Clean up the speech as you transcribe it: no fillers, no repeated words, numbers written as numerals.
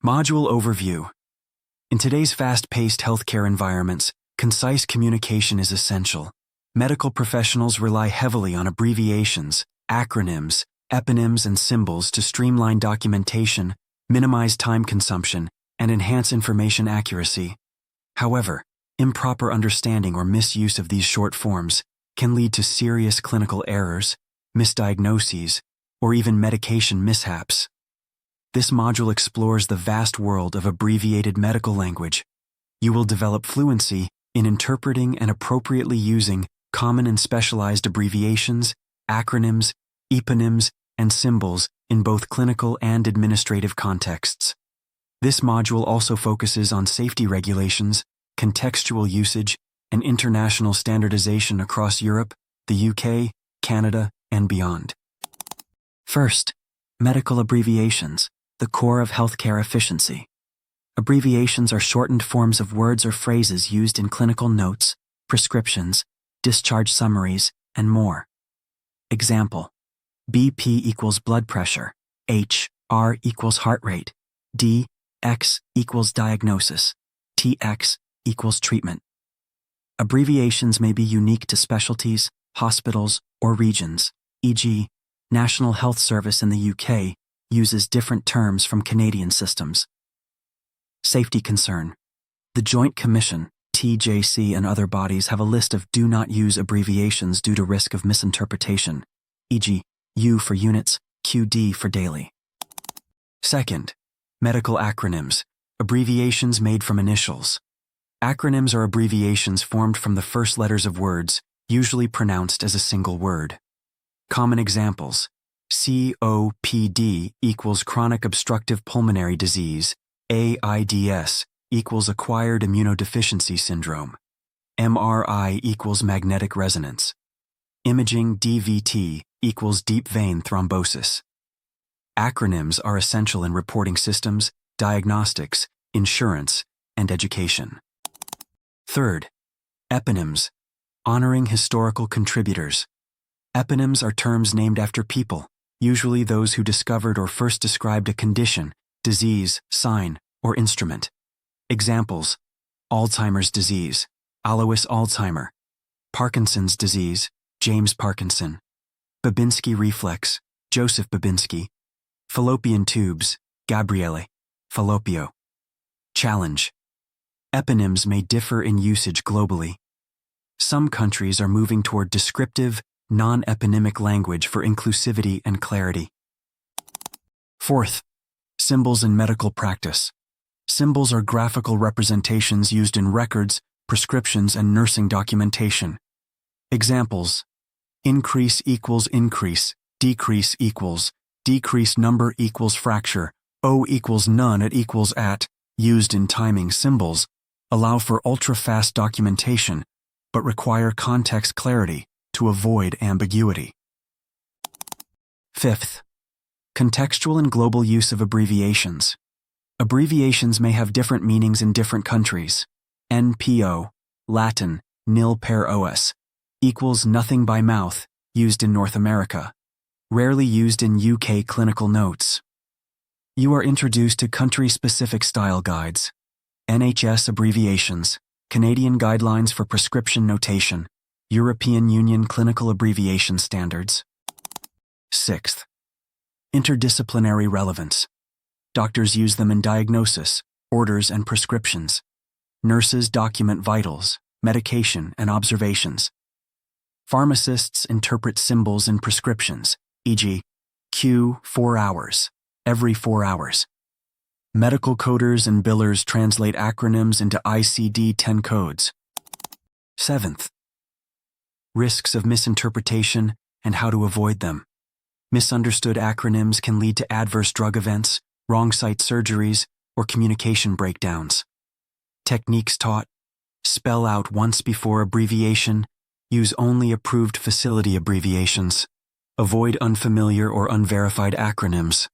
Module Overview. In today's fast-paced healthcare environments, concise communication is essential. Medical professionals rely heavily on abbreviations, acronyms, eponyms, and symbols to streamline documentation, minimize time consumption, and enhance information accuracy. However, improper understanding or misuse of these short forms can lead to serious clinical errors, misdiagnoses, or even medication mishaps. This module explores the vast world of abbreviated medical language. You will develop fluency in interpreting and appropriately using common and specialized abbreviations, acronyms, eponyms, and symbols in both clinical and administrative contexts. This module also focuses on safety regulations, contextual usage, and international standardization across Europe, the UK, Canada, and beyond. First, medical abbreviations, the core of healthcare efficiency. Abbreviations are shortened forms of words or phrases used in clinical notes, prescriptions, discharge summaries, and more. Example: BP equals blood pressure, HR equals heart rate, DX equals diagnosis, TX equals treatment. Abbreviations may be unique to specialties, hospitals, or regions, e.g., National Health Service in the UK uses different terms from Canadian systems. Safety concern. The Joint Commission, TJC, and other bodies have a list of do not use abbreviations due to risk of misinterpretation, e.g., U for units, QD for daily. Second, medical acronyms, abbreviations made from initials. Acronyms are abbreviations formed from the first letters of words, usually pronounced as a single word. Common examples: COPD equals chronic obstructive pulmonary disease, AIDS equals acquired immunodeficiency syndrome, MRI equals magnetic resonance, imaging DVT equals deep vein thrombosis. Acronyms are essential in reporting systems, diagnostics, insurance, and education. Third, eponyms, honoring historical contributors. Eponyms are terms named after people, usually those who discovered or first described a condition, disease, sign, or instrument. Examples: Alzheimer's disease, Alois Alzheimer; Parkinson's disease, James Parkinson; Babinski reflex, Joseph Babinski; fallopian tubes, Gabriele, Fallopio. Challenge. Eponyms may differ in usage globally. Some countries are moving toward descriptive, non-eponymic language for inclusivity and clarity. Fourth, symbols in medical practice. Symbols are graphical representations used in records, prescriptions, and nursing documentation. Examples: increase equals increase, decrease equals, decrease number equals fracture, O equals none, it equals at, used in timing. Symbols allow for ultra-fast documentation, but require context clarity to avoid ambiguity. Fifth, contextual and global use of abbreviations. Abbreviations may have different meanings in different countries. NPO, Latin, nil per os, equals nothing by mouth, used in North America, rarely used in UK clinical notes. You are introduced to country-specific style guides, NHS abbreviations, Canadian guidelines for prescription notation, European Union clinical abbreviation standards. Sixth, interdisciplinary relevance. Doctors use them in diagnosis, orders, and prescriptions. Nurses document vitals, medication, and observations. Pharmacists interpret symbols in prescriptions, e.g., Q 4 hours, every 4 hours. Medical coders and billers translate acronyms into ICD-10 codes. Seventh, risks of misinterpretation and how to avoid them. Misunderstood acronyms can lead to adverse drug events, wrong site surgeries, or communication breakdowns. Techniques taught: spell out once before abbreviation, use only approved facility abbreviations, avoid unfamiliar or unverified acronyms.